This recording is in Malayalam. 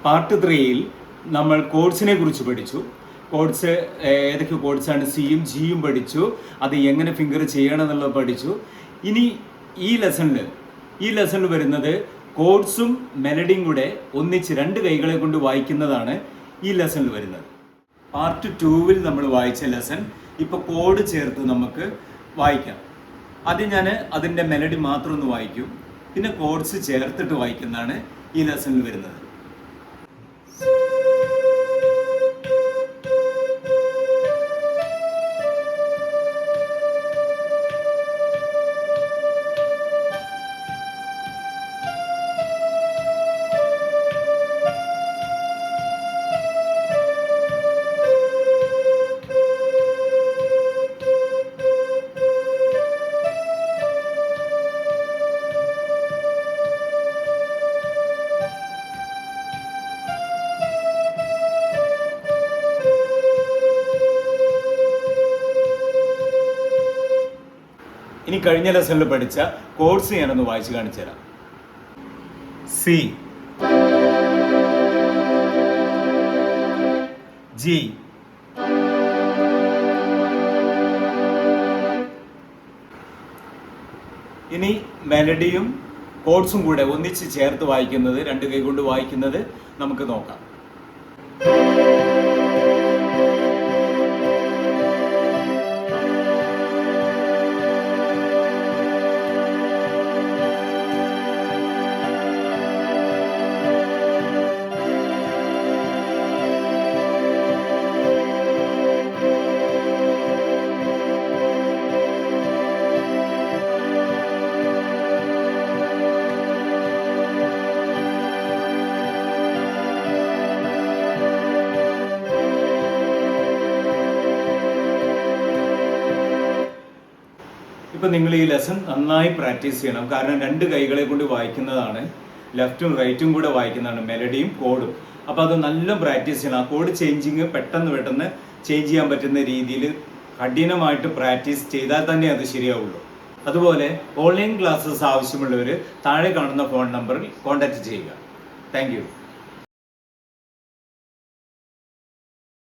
പാർട്ട് 3-യിൽ നമ്മൾ കോഡ്സിനെ കുറിച്ച് പഠിച്ചു. കോഡ്സ് ഏതൊക്കെ കോഡ്സാണ്, സിയും ജിയും പഠിച്ചു. അത് എങ്ങനെ ഫിംഗർ ചെയ്യണം എന്നുള്ളത് പഠിച്ചു. ഇനി ഈ ലെസണിൽ വരുന്നത് കോഡ്സും മെലഡിയും കൂടെ ഒന്നിച്ച് 2 കൈകളെ കൊണ്ട് വായിക്കുന്നതാണ് ഈ ലെസണിൽ വരുന്നത്. പാർട്ട് 2-ൽ നമ്മൾ വായിച്ച ലെസൺ ഇപ്പോൾ കോഡ് ചേർത്ത് നമുക്ക് വായിക്കാം. ആദ്യം ഞാൻ അതിൻ്റെ മെലഡി മാത്രം ഒന്ന് വായിക്കും, പിന്നെ കോഡ്സ് ചേർത്തിട്ട് വായിക്കുന്നതാണ് ഈ ലെസണിൽ വരുന്നത്. ഇനി കഴിഞ്ഞ ലെസണിൽ പഠിച്ച കോഡ്സ് ഞാനൊന്ന് വായിച്ച് കാണിച്ചു തരാം. സി, ജി, ഇനി മെലഡിയും കോഡ്സും കൂടെ ഒന്നിച്ച് ചേർത്ത് വായിക്കുന്നത്, 2 കൈ കൊണ്ട് വായിക്കുന്നത് നമുക്ക് നോക്കാം. ഇപ്പം നിങ്ങൾ ഈ ലെസൺ നന്നായി പ്രാക്ടീസ് ചെയ്യണം. കാരണം 2 കൈകളെ കൊണ്ട് വായിക്കുന്നതാണ്, ലെഫ്റ്റും റൈറ്റും കൂടെ വായിക്കുന്നതാണ് മെലഡിയും കോഡും. അപ്പോൾ അത് നല്ല പ്രാക്ടീസ് ചെയ്യണം. ആ കോഡ് ചേഞ്ചിങ് പെട്ടെന്ന് ചേഞ്ച് ചെയ്യാൻ പറ്റുന്ന രീതിയിൽ കഠിനമായിട്ട് പ്രാക്ടീസ് ചെയ്താൽ തന്നെ അത് ശരിയാവുള്ളൂ. അതുപോലെ ഓൺലൈൻ ക്ലാസ്സസ് ആവശ്യമുള്ളവർ താഴെ കാണുന്ന ഫോൺ നമ്പറിൽ കോൺടാക്റ്റ് ചെയ്യുക. Thank you.